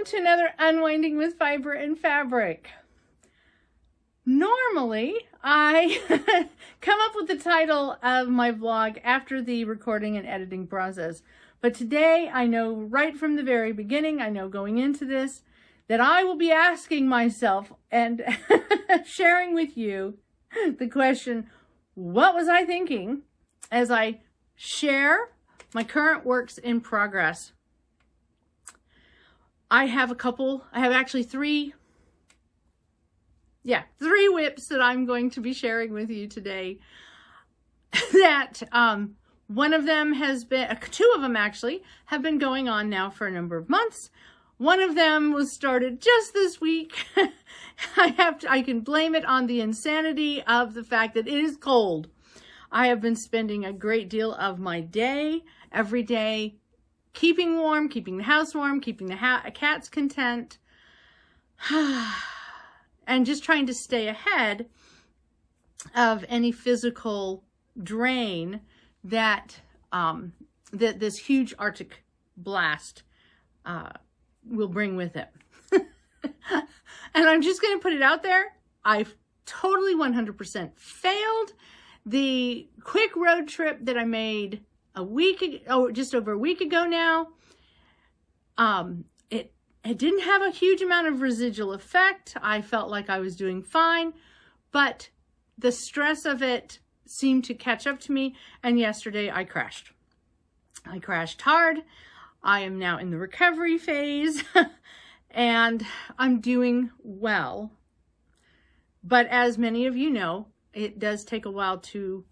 to another Unwinding with Fiber and Fabric. Normally, I come up with the title of my vlog after the recording and editing process. But today, I know right from the very beginning, I know going into this, that I will be asking myself and sharing with you the question, what was I thinking as I share my current works in progress? I have actually three whips that I'm going to be sharing with you today. That one of them has been, two of them actually, have been going on now for a number of months. One of them was started just this week. I can blame it on the insanity of the fact that it is cold. I have been spending a great deal of my day, every day, keeping warm, keeping the house warm, keeping the cats content, and just trying to stay ahead of any physical drain that that this huge Arctic blast will bring with it. And I'm just going to put it out there. I've totally 100% failed. The quick road trip that I made just over a week ago now, it didn't have a huge amount of residual effect. I felt like I was doing fine, but the stress of it seemed to catch up to me, and yesterday I crashed. I crashed hard. I am now in the recovery phase, and I'm doing well. But as many of you know, it does take a while to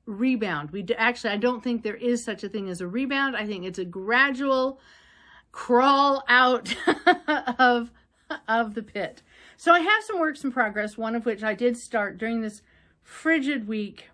rebound. Actually, I don't think there is such a thing as a rebound. I think it's a gradual crawl out of the pit. So I have some works in progress, one of which I did start during this frigid week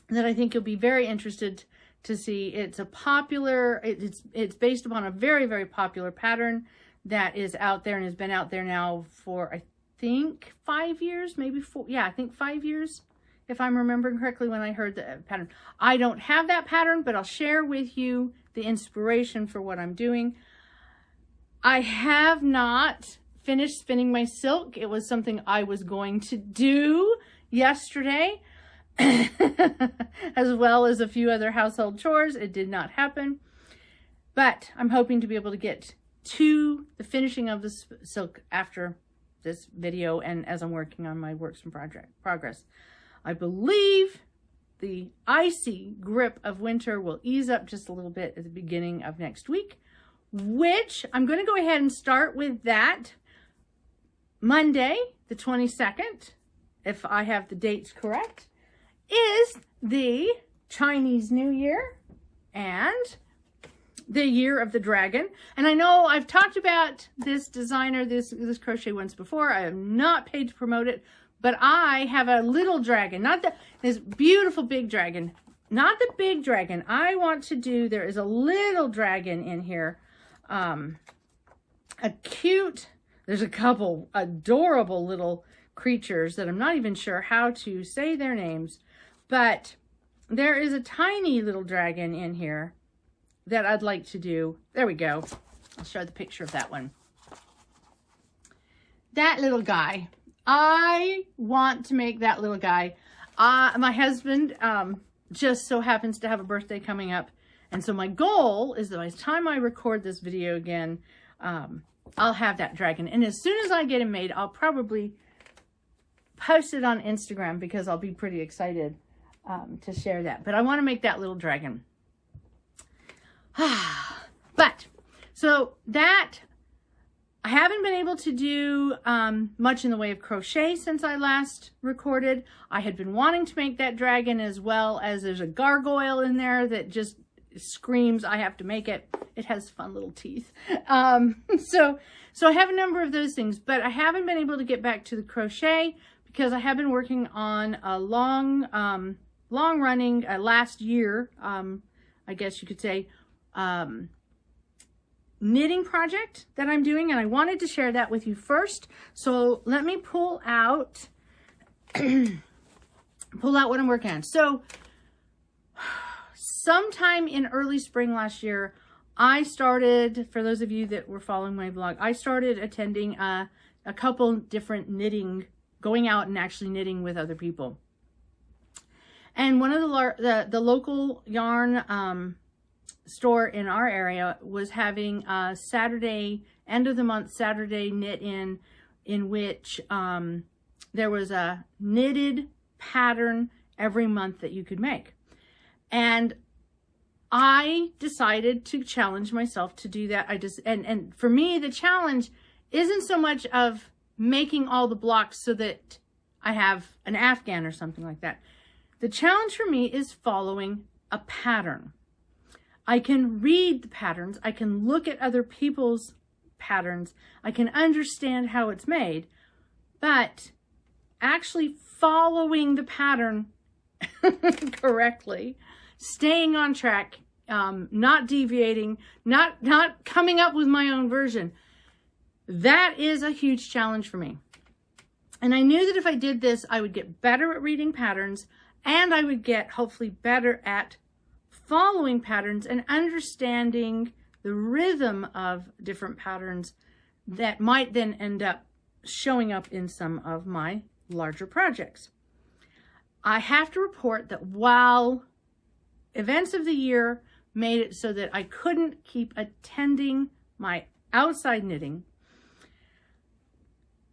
that I think you'll be very interested to see. It's it's based upon a very, very popular pattern that is out there and has been out there now for, I think, 5 years, maybe 4. Yeah, I think 5 years, if I'm remembering correctly when I heard the pattern. I don't have that pattern, but I'll share with you the inspiration for what I'm doing. I have not finished spinning my silk. It was something I was going to do yesterday, as well as a few other household chores. It did not happen, but I'm hoping to be able to get to the finishing of the silk after this video and as I'm working on my works in progress. I believe the icy grip of winter will ease up just a little bit at the beginning of next week, which I'm going to go ahead and start with that Monday, the 22nd, if I have the dates correct, is the Chinese New Year and the Year of the Dragon. And I know I've talked about this designer, this crochet once before. I have not paid to promote it, but I have a little dragon, not this beautiful big dragon, not the big dragon. I want to do, there is a little dragon in here, there's a couple adorable little creatures that I'm not even sure how to say their names, but there is a tiny little dragon in here that I'd like to do. There we go. I'll show the picture of that one. That little guy. I want to make that little guy. My husband just so happens to have a birthday coming up. And so my goal is that by the time I record this video again, I'll have that dragon. And as soon as I get him made, I'll probably post it on Instagram because I'll be pretty excited to share that. But I want to make that little dragon. But, so that, I haven't been able to do much in the way of crochet since I last recorded. I had been wanting to make that dragon, as well as there's a gargoyle in there that just screams, I have to make it. It has fun little teeth. So I have a number of those things, but I haven't been able to get back to the crochet because I have been working on a long running, last year, I guess you could say, knitting project that I'm doing, and I wanted to share that with you first. So let me pull out what I'm working on. So sometime in early spring last year, I started, for those of you that were following my blog, I started attending a couple different knitting, going out and actually knitting with other people. And one of the local yarn store in our area was having a Saturday, end of the month Saturday knit in which there was a knitted pattern every month that you could make. And I decided to challenge myself to do that. And for me, the challenge isn't so much of making all the blocks so that I have an Afghan or something like that. The challenge for me is following a pattern. I can read the patterns. I can look at other people's patterns. I can understand how it's made, but actually following the pattern correctly, staying on track, not deviating, not coming up with my own version. That is a huge challenge for me. And I knew that if I did this, I would get better at reading patterns, and I would get hopefully better at following patterns and understanding the rhythm of different patterns that might then end up showing up in some of my larger projects. I have to report that while events of the year made it so that I couldn't keep attending my outside knitting,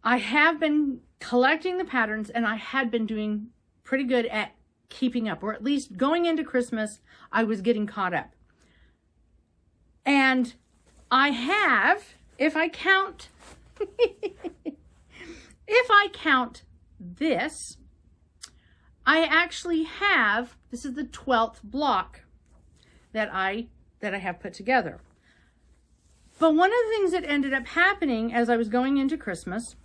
I have been collecting the patterns, and I had been doing pretty good at keeping up, or at least going into Christmas, I was getting caught up. And I have, if I count this, I actually have, this is the 12th block that I have put together. But one of the things that ended up happening as I was going into Christmas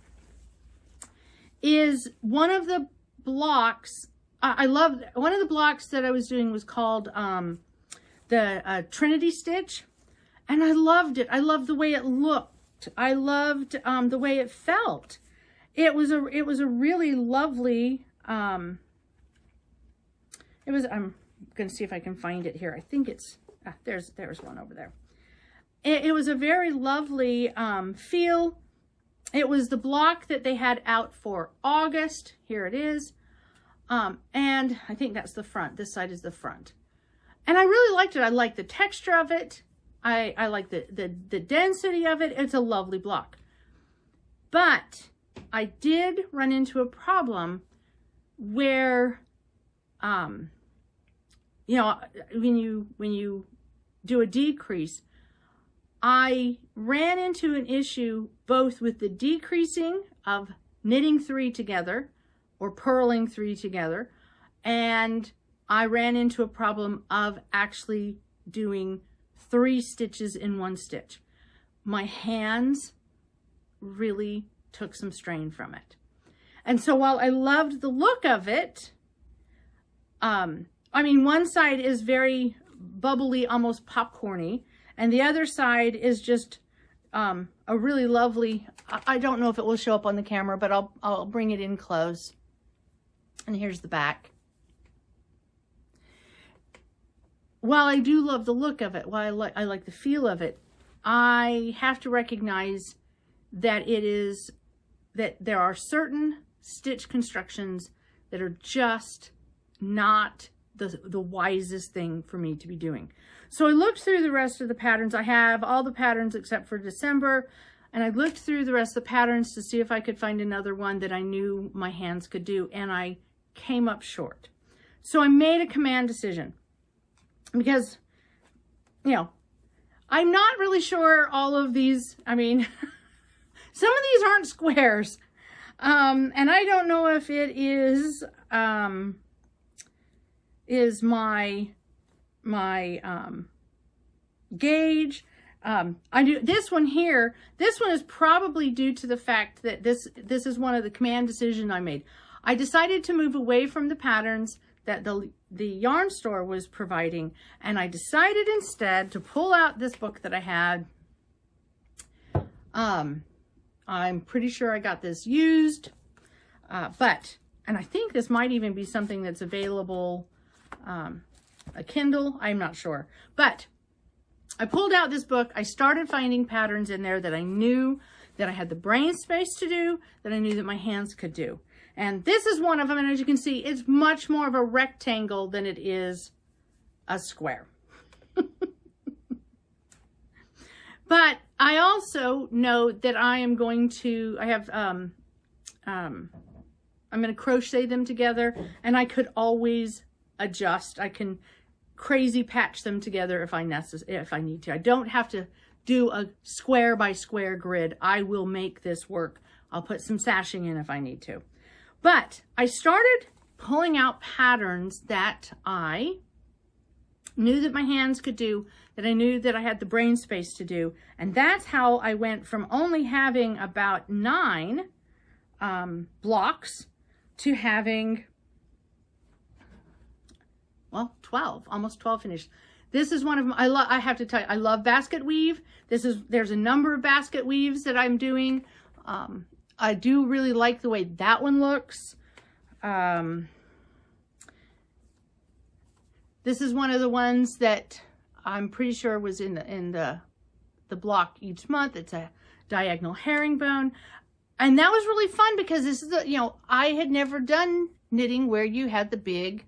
is one of the blocks, one of the blocks that I was doing was called the Trinity stitch, and I loved it. I loved the way it looked. I loved the way it felt. It was a really lovely, I'm going to see if I can find it here. I think it's, there's one over there. It was a very lovely feel. It was the block that they had out for August. Here it is. And I think that's the front. This side is the front. And I really liked it. I like the texture of it. I like the density of it. It's a lovely block. But I did run into a problem where, you know, when you do a decrease, I ran into an issue both with the decreasing of knitting 3 together or purling 3 together, and I ran into a problem of actually doing 3 stitches in 1 stitch. My hands really took some strain from it. And so while I loved the look of it, I mean, one side is very bubbly, almost popcorny, and the other side is just a really lovely, I don't know if it will show up on the camera, but I'll bring it in close. And here's the back. While I do love the look of it, while I like the feel of it, I have to recognize that there are certain stitch constructions that are just not the wisest thing for me to be doing. So I looked through the rest of the patterns. I have all the patterns except for December, and I looked through the rest of the patterns to see if I could find another one that I knew my hands could do, and I came up short. So I made a command decision because, you know, I'm not really sure all of these, I mean, some of these aren't squares, and I don't know if it is my gauge. I do this one here. This one is probably due to the fact that this is one of the command decisions I made. I decided to move away from the patterns that the yarn store was providing, and I decided instead to pull out this book that I had. I'm pretty sure I got this used, and I think this might even be something that's available, a Kindle, I'm not sure. But I pulled out this book. I started finding patterns in there that I knew that I had the brain space to do, that I knew that my hands could do. And this is one of them, and as you can see, it's much more of a rectangle than it is a square. But I also know that I am going to, I'm going to crochet them together, and I could always adjust. I can crazy patch them together if I need to. I don't have to do a square by square grid. I will make this work. I'll put some sashing in if I need to. But I started pulling out patterns that I knew that my hands could do, that I knew that I had the brain space to do. And that's how I went from only having about 9 blocks to having, well, 12, almost 12 finished. This is one of them. I have to tell you, I love basket weave. There's a number of basket weaves that I'm doing. I do really like the way that one looks. This is one of the ones that I'm pretty sure was in the block each month. It's a diagonal herringbone. And that was really fun because this is I had never done knitting where you had the big,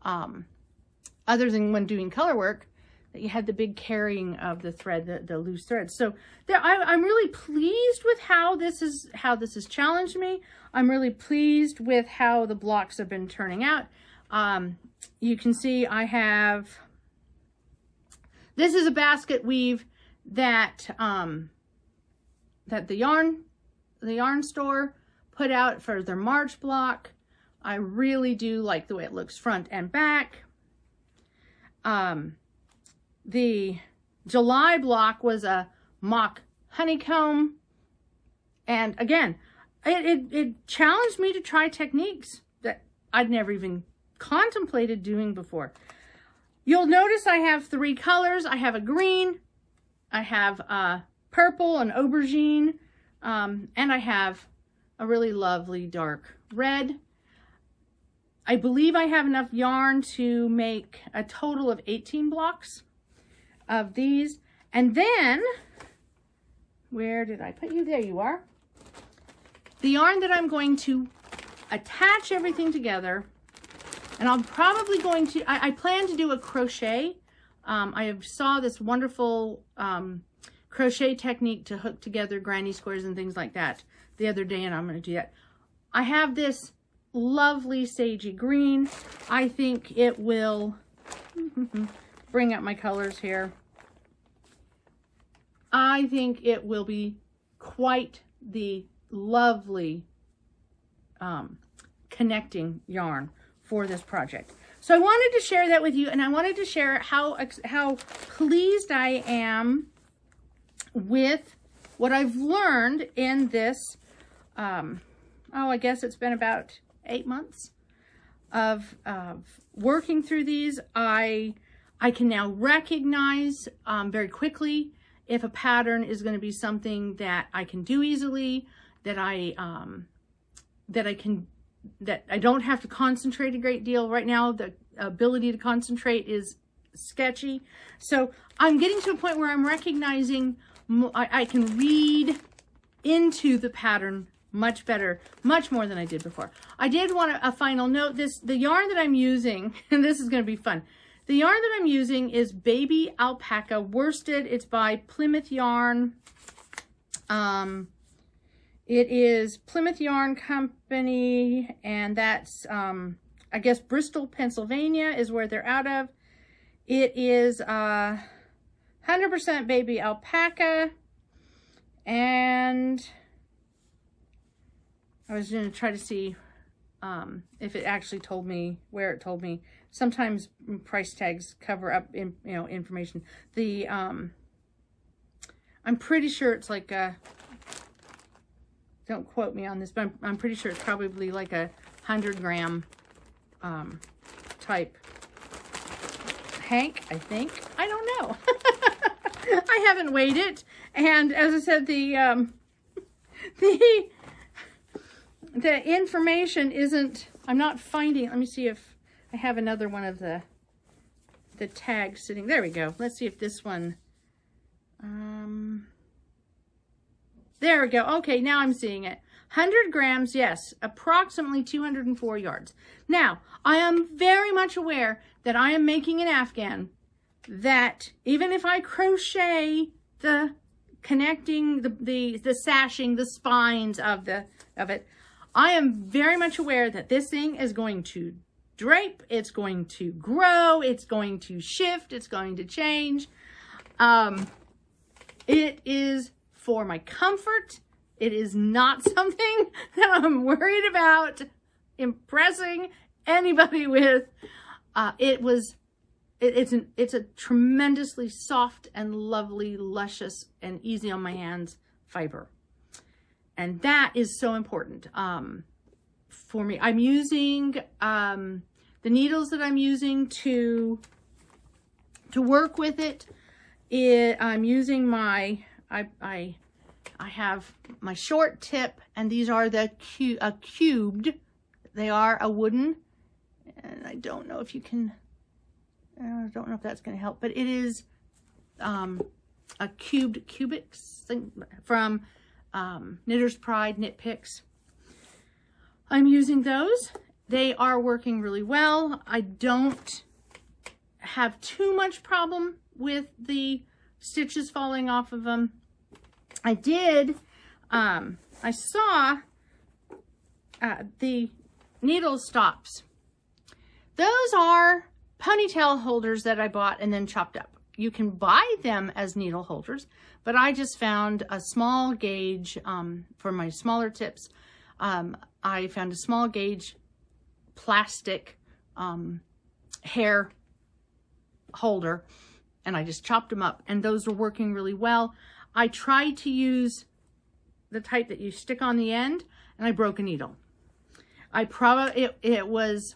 other than when doing color work, that you had the big carrying of the thread, the loose thread. So I'm really pleased with how this has challenged me. I'm really pleased with how the blocks have been turning out. You can see I have, this is a basket weave that that the yarn store put out for their March block. I really do like the way it looks front and back. The July block was a mock honeycomb. And again, it challenged me to try techniques that I'd never even contemplated doing before. You'll notice I have 3 colors. I have a green, I have a purple, an aubergine, and I have a really lovely dark red. I believe I have enough yarn to make a total of 18 blocks of these. And then, where did I put you? There you are. The yarn that I'm going to attach everything together, and I'm probably going to, I plan to do a crochet. I saw this wonderful crochet technique to hook together granny squares and things like that the other day, and I'm going to do that. I have this lovely sagey green. I think it will bring up my colors here. I think it will be quite the lovely connecting yarn for this project. So I wanted to share that with you, and I wanted to share how pleased I am with what I've learned in this, I guess it's been about 8 months of working through these. I can now recognize very quickly if a pattern is going to be something that I can do easily, that I don't have to concentrate a great deal. Right now, the ability to concentrate is sketchy. So I'm getting to a point where I'm recognizing I can read into the pattern much better, much more than I did before. I did want a final note. The yarn that I'm using, and this is going to be fun. The yarn that I'm using is Baby Alpaca Worsted. It's by Plymouth Yarn. It is Plymouth Yarn Company, and that's, I guess, Bristol, Pennsylvania is where they're out of. It is 100% baby alpaca, and I was going to try to see if it actually told me where it told me. Sometimes price tags cover up information. The I'm pretty sure it's like a, don't quote me on this, but I'm pretty sure it's probably like a 100-gram type hank, I think. I don't know. I haven't weighed it, and as I said, the information isn't, I'm not finding. Let me see if I have another one of the tags sitting. There we go. Let's see if this one There we go. Okay, now I'm seeing it. 100 grams, yes, approximately 204 yards. Now, I am very much aware that I am making an afghan that even if I crochet the connecting, the sashing, the spines of it, I am very much aware that this thing is going to drape, it's going to grow, it's going to shift, it's going to change. It is for my comfort. It is not something that I'm worried about impressing anybody with. It's a tremendously soft and lovely, luscious, and easy on my hands fiber. And that is so important for me. I'm using the needles that I'm using to work with it. I'm using my, I have my short tip, and these are the cubed. They are a wooden, and I don't know if you can, I don't know if that's going to help, but it is a cubics thing from Knitter's Pride Knit Picks. I'm using those. They are working really well. I don't have too much problem with the stitches falling off of them. I did, I saw the needle stops. Those are ponytail holders that I bought and then chopped up. You can buy them as needle holders, but I just found a small gauge for my smaller tips. I found a small gauge plastic hair holder, and I just chopped them up, and those are working really well. I tried to use the type that you stick on the end, and I broke a needle. It was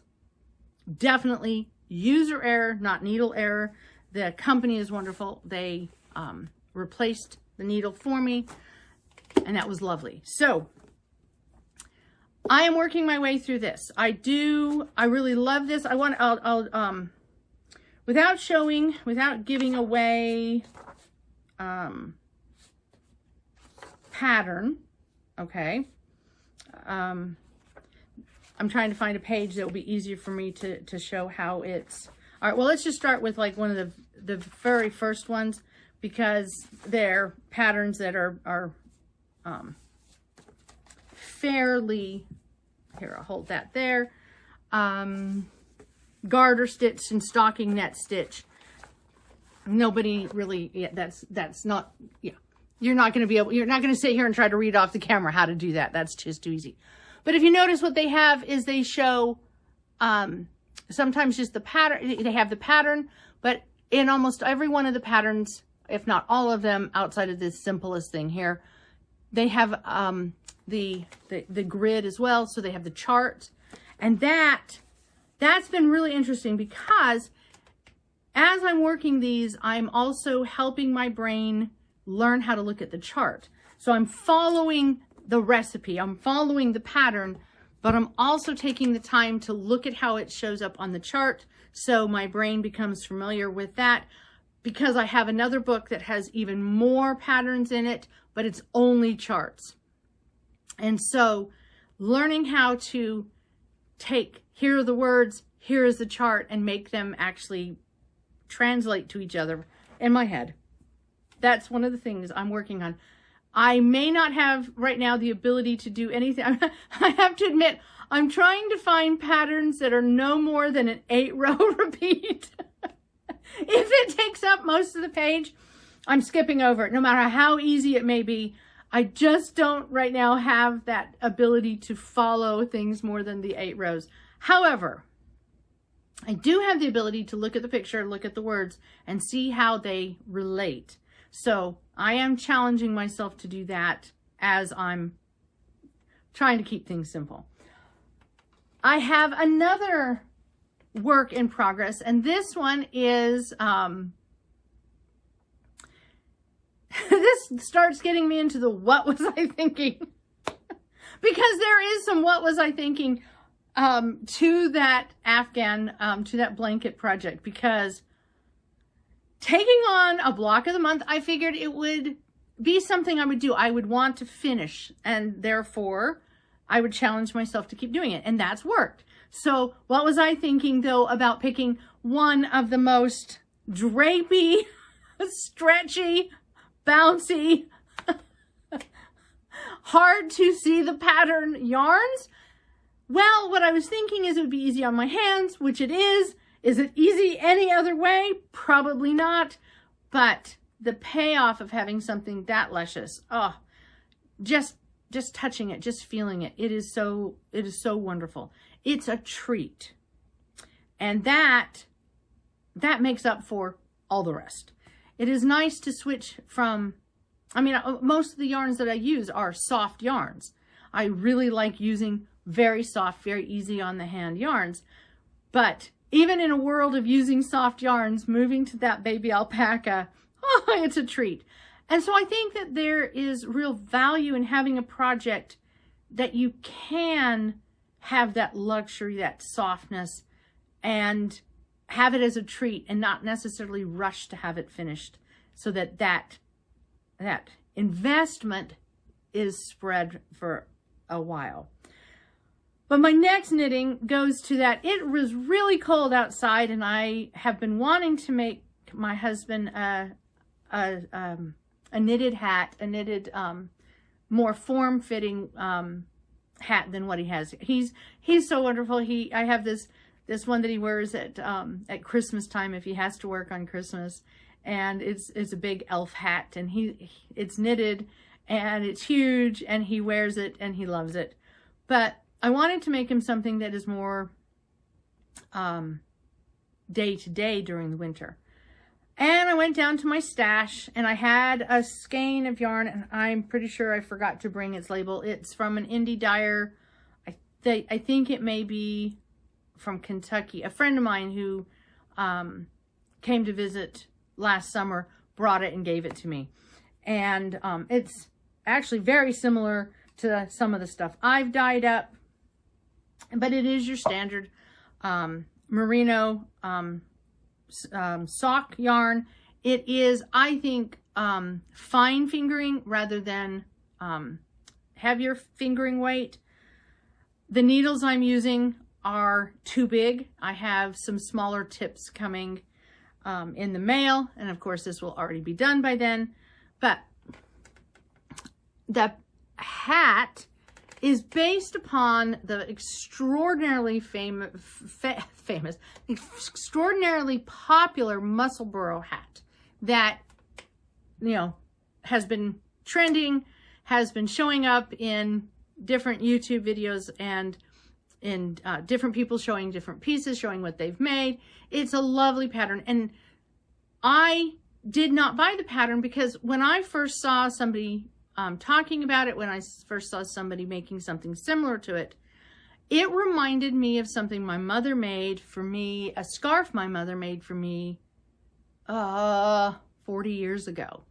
definitely user error, not needle error. The company is wonderful. They replaced the needle for me, and that was lovely. So I am working my way through this. I really love this. I'll without giving away pattern, okay. I'm trying to find a page that will be easier for me to show how it's. All right, well, let's just start with like one of the very first ones, because they're patterns that are fairly, here, I'll hold that there. Garter stitch and stocking net stitch. Nobody really, yeah, that's not, yeah. You're not going to sit here and try to read off the camera how to do that. That's just too easy. But if you notice, what they have is they show sometimes just the pattern. They have the pattern, but in almost every one of the patterns, if not all of them, outside of this simplest thing here, they have the grid as well. So they have the chart, and that's been really interesting, because as I'm working these, I'm also helping my brain learn how to look at the chart. So I'm following the recipe, I'm following the pattern, but I'm also taking the time to look at how it shows up on the chart, so my brain becomes familiar with that, because I have another book that has even more patterns in it, but it's only charts. And so learning how to take, here are the words, here is the chart, and make them actually translate to each other in my head. That's one of the things I'm working on. I may not have right now the ability to do anything. I have to admit, I'm trying to find patterns that are no more than an 8-row repeat. If it takes up most of the page, I'm skipping over it, no matter how easy it may be. I just don't right now have that ability to follow things more than the 8 rows. However, I do have the ability to look at the picture, look at the words, and see how they relate. So I am challenging myself to do that as I'm trying to keep things simple. I have another work in progress, and this one is, this starts getting me into the what was I thinking? Because there is some what was I thinking to that Afghan, to that blanket project, because taking on a block of the month, I figured it would be something I would do. I would want to finish, and therefore I would challenge myself to keep doing it, and that's worked. So what was I thinking, though, about picking one of the most drapey, stretchy, bouncy, hard to see the pattern yarns? Well, what I was thinking is it would be easy on my hands, which it is. Is it easy any other way? Probably not. But the payoff of having something that luscious, oh, just touching it, just feeling it, it is so wonderful. It's a treat. And that makes up for all the rest. It is nice to switch from, I mean, most of the yarns that I use are soft yarns. I really like using very soft, very easy on the hand yarns. But even in a world of using soft yarns, moving to that baby alpaca, oh, it's a treat. And so I think that there is real value in having a project that you can have that luxury, that softness, and have it as a treat and not necessarily rush to have it finished, so that that investment is spread for a while. But my next knitting goes to that. It was really cold outside, and I have been wanting to make my husband a knitted hat, a knitted, more form-fitting hat than what he has. He's so wonderful. I have this one that he wears at Christmas time if he has to work on Christmas, and it's a big elf hat, and it's knitted, and it's huge, and he wears it, and he loves it. But I wanted to make him something that is more day to day during the winter. And I went down to my stash, and I had a skein of yarn, and I'm pretty sure I forgot to bring its label. It's from an indie dyer. I think it may be from Kentucky. A friend of mine who came to visit last summer brought it and gave it to me. And it's actually very similar to some of the stuff I've dyed up, but it is your standard merino sock yarn. It is, I think, fine fingering rather than heavier fingering weight. The needles I'm using are too big. I have some smaller tips coming in the mail, and of course this will already be done by then. But the hat is based upon the extraordinarily extraordinarily popular Musselbugh hat that, you know, has been trending, has been showing up in different YouTube videos and in different people showing different pieces, showing what they've made. It's a lovely pattern. And I did not buy the pattern because when I first saw somebody talking about it, when I first saw somebody making something similar to it, it reminded me of something my mother made for me, a scarf my mother made for me 40 years ago.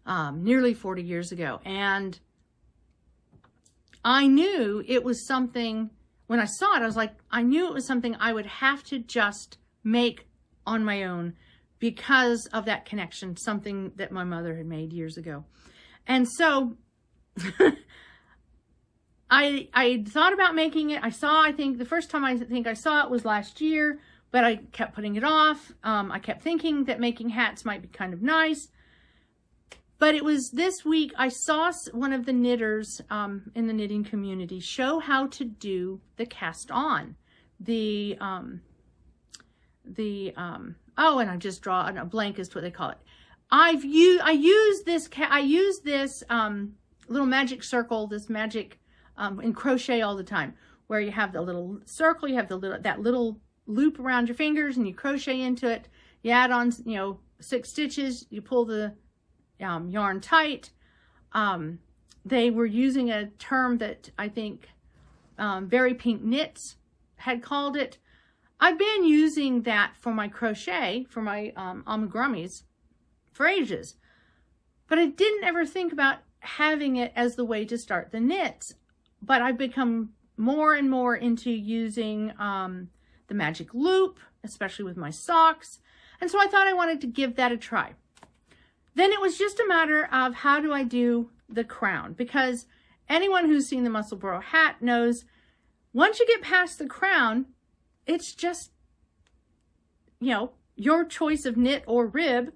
Nearly 40 years ago. And I knew it was something, when I saw it, I was like, I knew it was something I would have to just make on my own because of that connection, something that my mother had made years ago. And so I thought about making it. I think the first time I saw it was last year, but I kept putting it off. I kept thinking that making hats might be kind of nice. But it was this week I saw one of the knitters in the knitting community show how to do the cast on. Oh, and I just draw a blank is what they call it. I use this little magic circle, this magic in crochet all the time, where you have the little circle, you have that little loop around your fingers, and you crochet into it. You add on, 6 stitches. You pull the yarn tight. They were using a term that I think Very Pink Knits had called it. I've been using that for my crochet, for my amigurumis for ages, but I didn't ever think about having it as the way to start the knits. But I've become more and more into using the magic loop, especially with my socks. And so I thought I wanted to give that a try. Then it was just a matter of how do I do the crown, because anyone who's seen the Musselbugh hat knows once you get past the crown, it's just, you know, your choice of knit or rib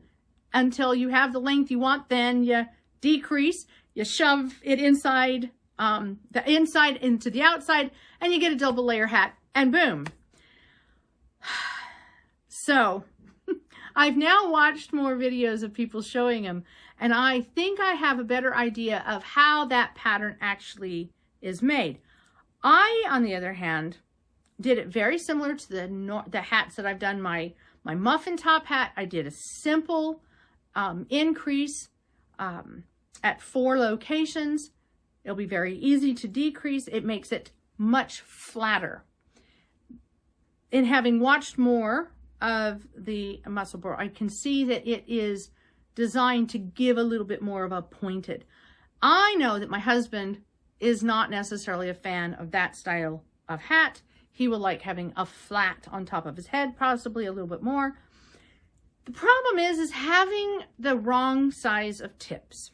until you have the length you want. Then you decrease, you shove it inside, the inside into the outside, and you get a double layer hat, and boom. So I've now watched more videos of people showing them, and I think I have a better idea of how that pattern actually is made. I, on the other hand, did it very similar to the hats that I've done. My muffin top hat, I did a simple increase at 4 locations. It'll be very easy to decrease. It makes it much flatter. In having watched more of the Musselbugh, I can see that it is designed to give a little bit more of a pointed. I know that my husband is not necessarily a fan of that style of hat. He will like having a flat on top of his head, possibly a little bit more. The problem is having the wrong size of tips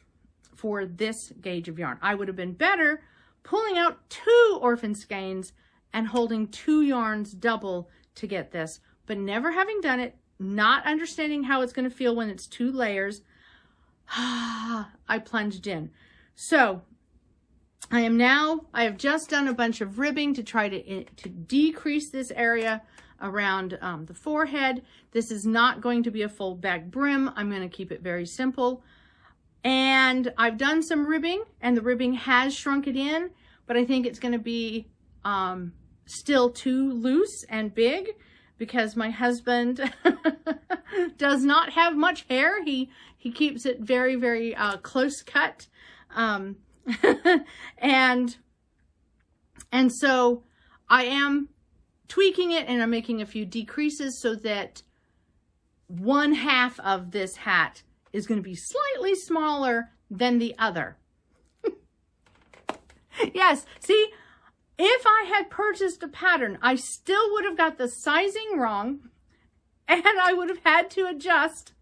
for this gauge of yarn. I would have been better pulling out 2 orphan skeins and holding 2 yarns double to get this, but never having done it, not understanding how it's going to feel when it's 2 layers, I plunged in. So I have just done a bunch of ribbing to try to decrease this area around the forehead. This is not going to be a full back brim. I'm going to keep it very simple. And I've done some ribbing, and the ribbing has shrunk it in, but I think it's going to be still too loose and big because my husband does not have much hair. He keeps it very, very close cut. And so I am tweaking it, and I'm making a few decreases so that 1/2 of this hat is going to be slightly smaller than the other. Yes, see, if I had purchased a pattern, I still would have got the sizing wrong, and I would have had to adjust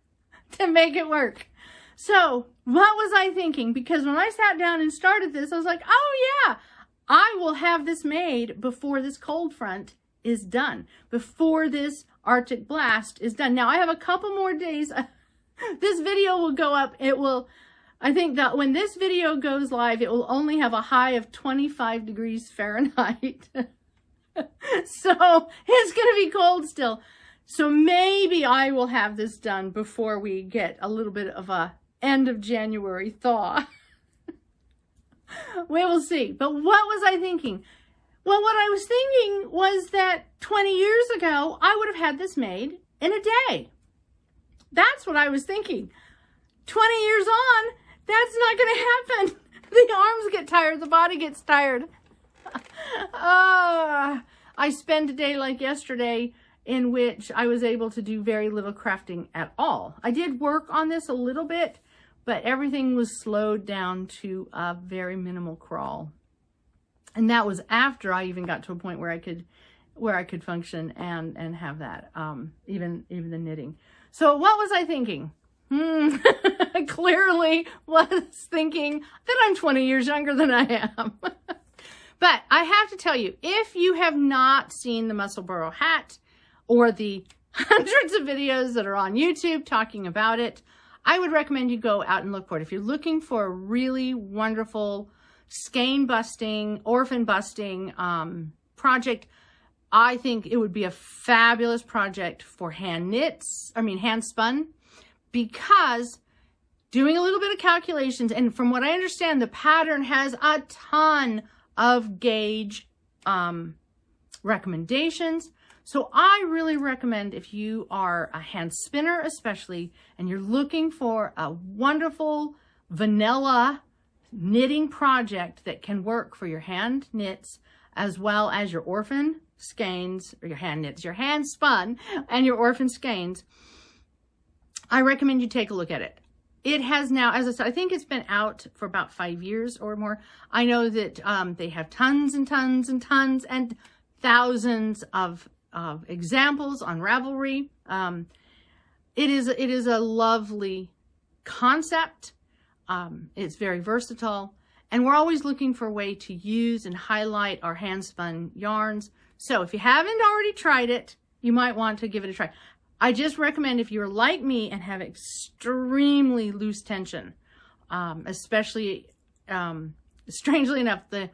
to make it work. So what was I thinking? Because when I sat down and started this, I was like, oh yeah, I will have this made before this cold front is done, before this Arctic blast is done. Now I have a couple more days. This video will go up. I think that when this video goes live, it will only have a high of 25 degrees Fahrenheit. So it's going to be cold still. So maybe I will have this done before we get a little bit of a end of January thaw. We will see. But what was I thinking? Well, what I was thinking was that 20 years ago, I would have had this made in a day. That's what I was thinking. 20 years on, that's not going to happen. The arms get tired. The body gets tired. I spent a day like yesterday in which I was able to do very little crafting at all. I did work on this a little bit, but everything was slowed down to a very minimal crawl. And that was after I even got to a point where I could function and have that, even the knitting. So what was I thinking? Clearly was thinking that I'm 20 years younger than I am. But I have to tell you, if you have not seen the Musselbugh hat or the hundreds of videos that are on YouTube talking about it, I would recommend you go out and look for it. If you're looking for a really wonderful skein busting, orphan busting project, I think it would be a fabulous project for hand spun, because doing a little bit of calculations, and from what I understand, the pattern has a ton of gauge recommendations. So I really recommend, if you are a hand spinner especially, and you're looking for a wonderful vanilla knitting project that can work for your hand knits as well as your orphan skeins, or your hand knits, your hand spun, and your orphan skeins, I recommend you take a look at it. It has now, as I said, I think it's been out for about 5 years or more. I know that they have tons and tons and tons and thousands of examples on Ravelry. it is a lovely concept. It's very versatile, and we're always looking for a way to use and highlight our hand spun yarns. So if you haven't already tried it, you might want to give it a try. I just recommend, if you're like me and have extremely loose tension, especially, strangely enough, the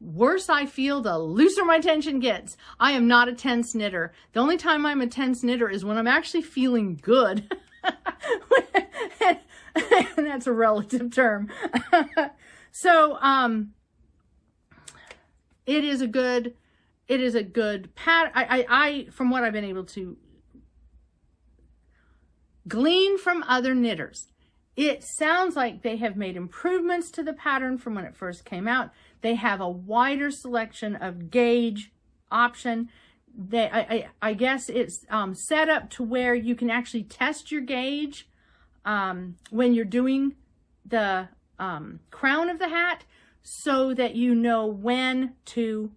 worse I feel, the looser my tension gets. I am not a tense knitter. The only time I'm a tense knitter is when I'm actually feeling good. And that's a relative term. So, it is a good pattern. I, from what I've been able to glean from other knitters, it sounds like they have made improvements to the pattern from when it first came out. They have a wider selection of gauge option. I guess it's set up to where you can actually test your gauge when you're doing the crown of the hat, so that you know when to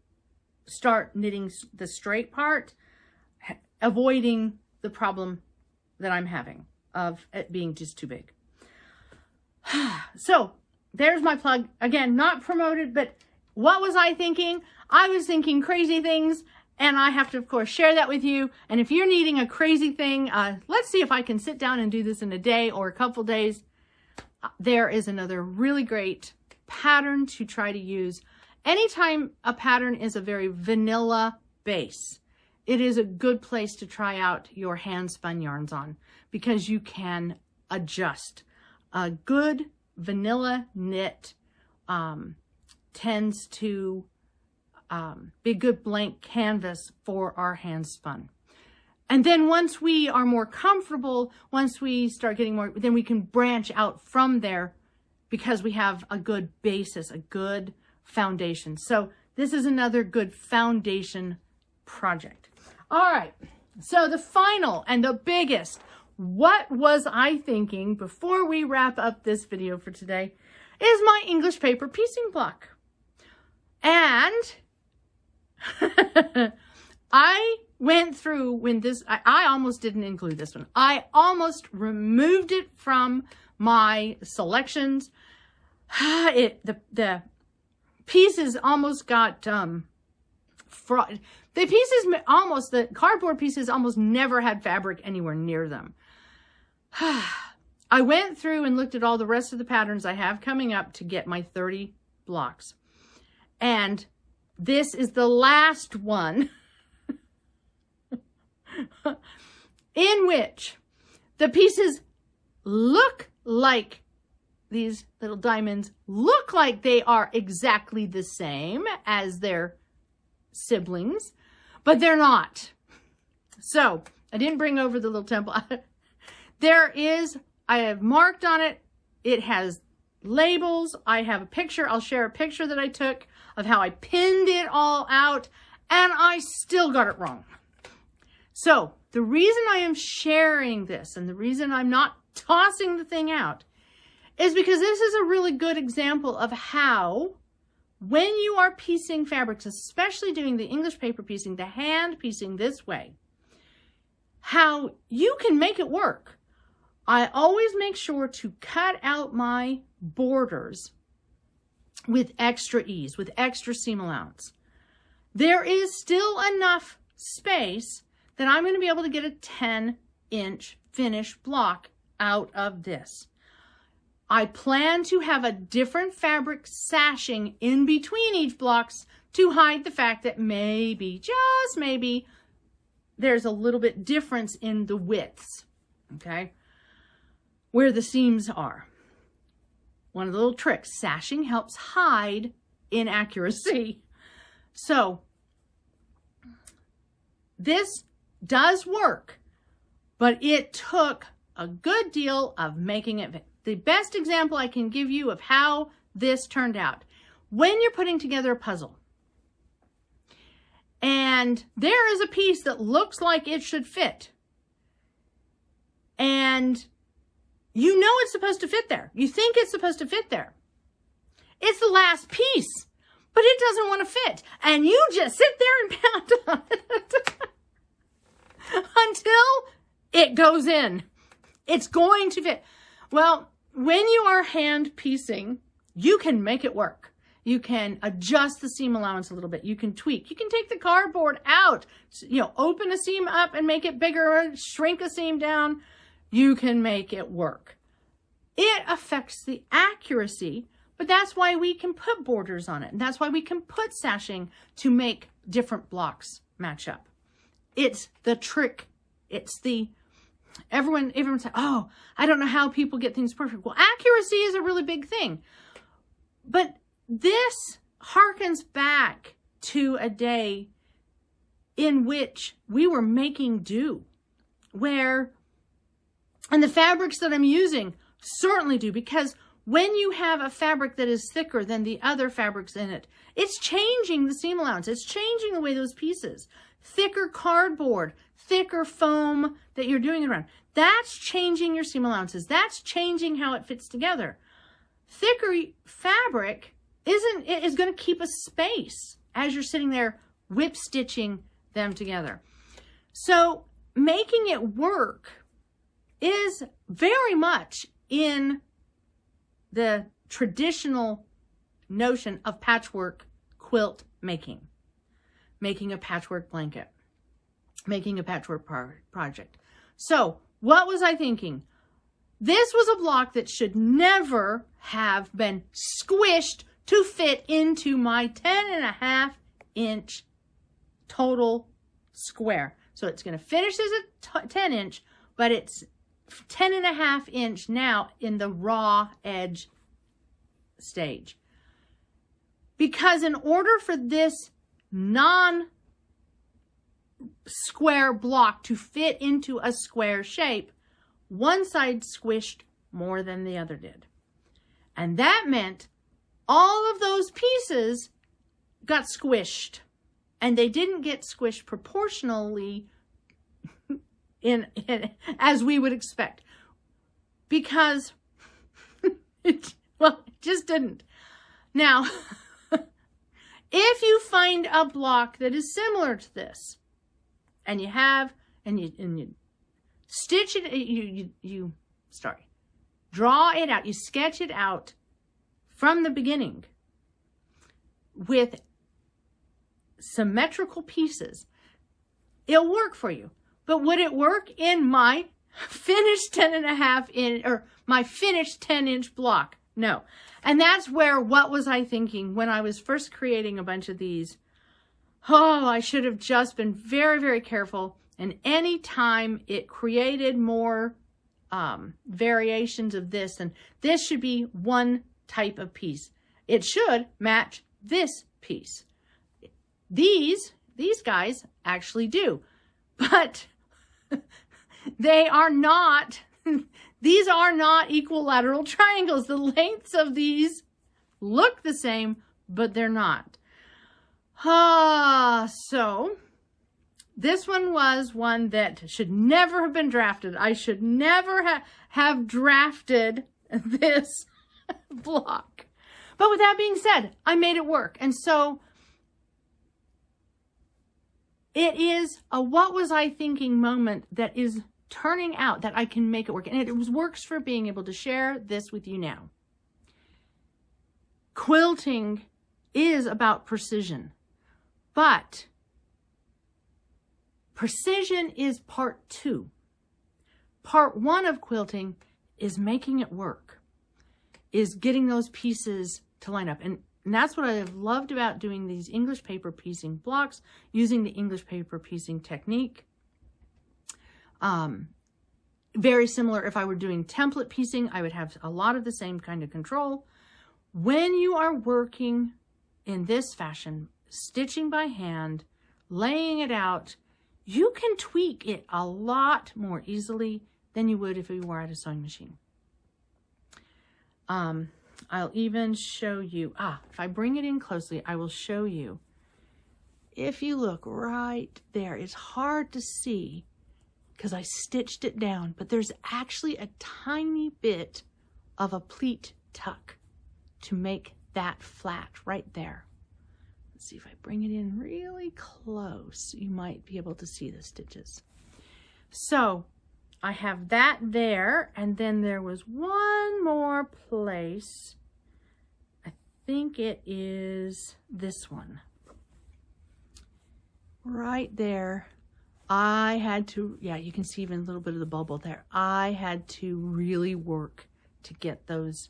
start knitting the straight part, avoiding the problem that I'm having of it being just too big. So there's my plug. Again, not promoted, but what was I thinking? I was thinking crazy things, and I have to, of course, share that with you. And if you're needing a crazy thing, let's see if I can sit down and do this in a day or a couple days. There is another really great pattern to try to use. Anytime a pattern is a very vanilla base, it is a good place to try out your hand spun yarns on, because you can adjust. A good vanilla knit tends to be a good blank canvas for our hand spun. And then once we are more comfortable, once we start getting more, then we can branch out from there, because we have a good basis, a good foundation. So this is another good foundation project. All right, so the final and the biggest, what was I thinking before we wrap up this video for today, is my English paper piecing block. And I went through when this, I almost didn't include this one. I almost removed it from my selections. The pieces almost got the cardboard pieces almost never had fabric anywhere near them. I went through and looked at all the rest of the patterns I have coming up to get my 30 blocks. And this is the last one in which the pieces look like, these little diamonds look like they are exactly the same as their siblings, but they're not. So I didn't bring over the little temple. I have marked on it. It has labels. I have a picture. I'll share a picture that I took of how I pinned it all out, and I still got it wrong. So the reason I am sharing this, and the reason I'm not tossing the thing out, is because this is a really good example of how, when you are piecing fabrics, especially doing the English paper piecing, the hand piecing this way, how you can make it work. I always make sure to cut out my borders with extra ease, with extra seam allowance. There is still enough space that I'm going to be able to get a 10-inch finished block out of this. I plan to have a different fabric sashing in between each blocks to hide the fact that maybe, just maybe, there's a little bit difference in the widths, okay, where the seams are. One of the little tricks, sashing helps hide inaccuracy. So this does work, but it took a good deal of making it. The best example I can give you of how this turned out, when you're putting together a puzzle and there is a piece that looks like it should fit, and you know it's supposed to fit there. You think it's supposed to fit there. It's the last piece, but it doesn't want to fit. And you just sit there and pound on it until it goes in. It's going to fit. Well, when you are hand piecing, you can make it work. You can adjust the seam allowance a little bit. You can tweak. You can take the cardboard out, you know, open a seam up and make it bigger, shrink a seam down. You can make it work. It affects the accuracy, but that's why we can put borders on it. And that's why we can put sashing to make different blocks match up. It's the trick. It's the, everyone says, oh, I don't know how people get things perfect. Well, accuracy is a really big thing. But this harkens back to a day in which we were making do, where, and the fabrics that I'm using certainly do, because when you have a fabric that is thicker than the other fabrics in it, it's changing the seam allowance. It's changing the way those pieces, thicker cardboard, thicker foam that you're doing it around, that's changing your seam allowances. That's changing how it fits together. Thicker fabric is going to keep a space as you're sitting there whip stitching them together. So making it work is very much in the traditional notion of patchwork quilt making a patchwork blanket, making a patchwork project. So what was I thinking? This was a block that should never have been squished to fit into my 10.5 inch total square. So it's going to finish as a 10 inch, but it's 10.5 inch now in the raw edge stage. Because in order for this non-square block to fit into a square shape, one side squished more than the other did. And that meant all of those pieces got squished, and they didn't get squished proportionally in as we would expect, because it just didn't. Now, if you find a block that is similar to this, and you stitch it, you draw it out, you sketch it out from the beginning with symmetrical pieces, it'll work for you. But would it work in my finished 10.5 inch or my finished 10 inch block? No. And that's where, what was I thinking when I was first creating a bunch of these? Oh, I should have just been very, very careful. And any time it created more variations of this, and this should be one type of piece. It should match this piece. These guys actually do, but they are not, these are not equilateral triangles. The lengths of these look the same, but they're not. So this one was one that should never have been drafted. I should never have drafted this block. But with that being said, I made it work. And so it is a what was I thinking moment that is turning out that I can make it work. And it works for being able to share this with you now. Quilting is about precision, but precision is part 2. Part 1 of quilting is making it work, is getting those pieces to line up. And that's what I have loved about doing these English paper piecing blocks, using the English paper piecing technique. Very similar if I were doing template piecing, I would have a lot of the same kind of control. When you are working in this fashion, stitching by hand, laying it out, you can tweak it a lot more easily than you would if you were at a sewing machine. I'll even show you, if I bring it in closely, I will show you. If you look right there, it's hard to see because I stitched it down, but there's actually a tiny bit of a pleat tuck to make that flat right there. Let's see if I bring it in really close, you might be able to see the stitches. So I have that there, and then there was one more place. I think it is this one. Right there. I had to, yeah, you can see even a little bit of the bubble there. I had to really work to get those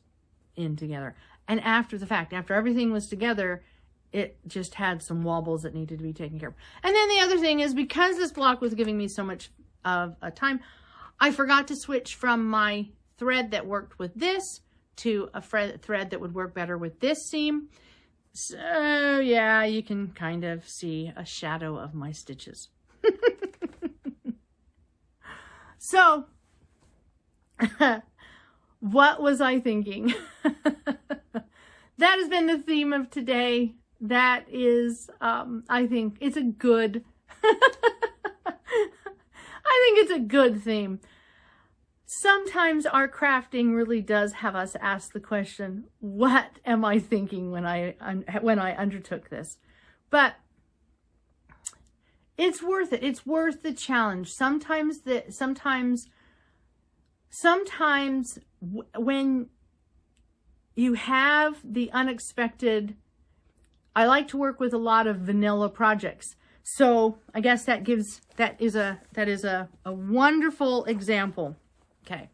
in together. And after the fact, after everything was together, it just had some wobbles that needed to be taken care of. And then the other thing is, because this block was giving me so much of a time, I forgot to switch from my thread that worked with this to a thread that would work better with this seam. So yeah, you can kind of see a shadow of my stitches. So, what was I thinking? That has been the theme of today. That is, I think it's a good, I think it's a good theme. Sometimes our crafting really does have us ask the question, what am I thinking when I undertook this? But it's worth it. It's worth the challenge. Sometimes when you have the unexpected, I like to work with a lot of vanilla projects. So I guess that is a wonderful example. Okay.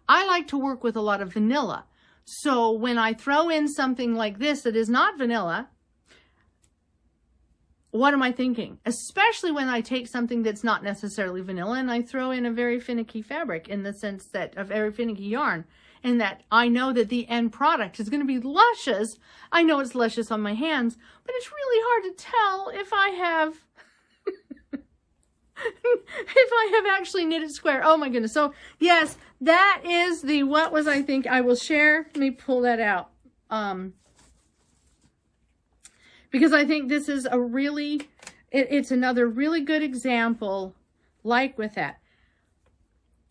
I like to work with a lot of vanilla. So when I throw in something like this that is not vanilla, what am I thinking? Especially when I take something that's not necessarily vanilla and I throw in a very finicky fabric, in the sense that a very finicky yarn, and that I know that the end product is going to be luscious. I know it's luscious on my hands, but it's really hard to tell if I have if I have actually knitted square. Oh my goodness. So yes, that is the, what was I think I will share. Let me pull that out. Because I think this is a really, it's another really good example, like with that.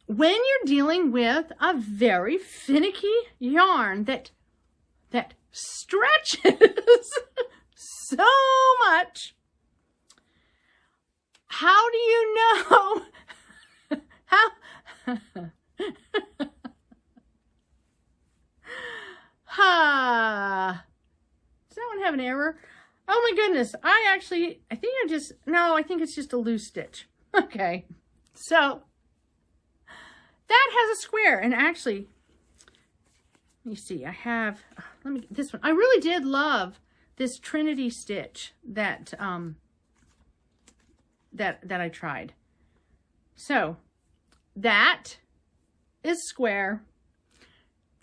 When you're dealing with a very finicky yarn that stretches so much, how do you know how does that one have an error? Oh my goodness, I think it's just a loose stitch. Okay, so that has a square, and actually, let me see, I have, this one. I really did love this Trinity stitch that I tried. So that is square.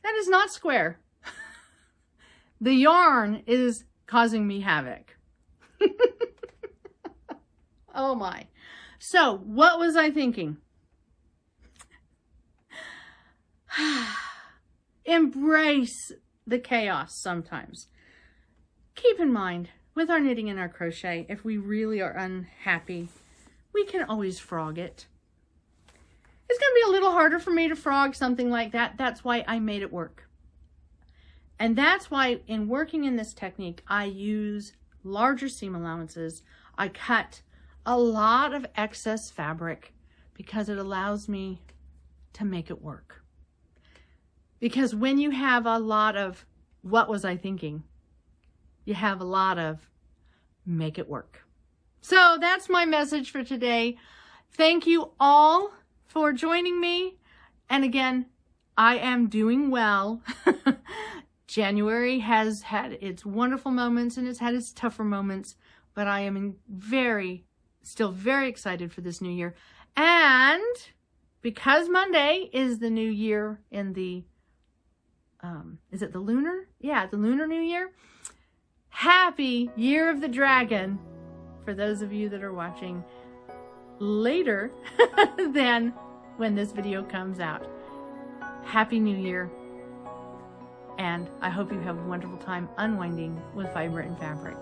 That is not square. The yarn is causing me havoc. Oh my. So what was I thinking? Embrace the chaos sometimes. Keep in mind, with our knitting and our crochet, if we really are unhappy, we can always frog it. It's going to be a little harder for me to frog something like that. That's why I made it work. And that's why in working in this technique, I use larger seam allowances. I cut a lot of excess fabric because it allows me to make it work. Because when you have a lot of, what was I thinking? You have a lot of, make it work. So that's my message for today. Thank you all for joining me. And again, I am doing well. January has had its wonderful moments and it's had its tougher moments, but I am still very excited for this new year. And because Monday is the new year in the, is it the lunar? Yeah, the lunar new year. Happy Year of the Dragon for those of you that are watching later than when this video comes out. Happy New Year. And I hope you have a wonderful time unwinding with Vibrant Fabric.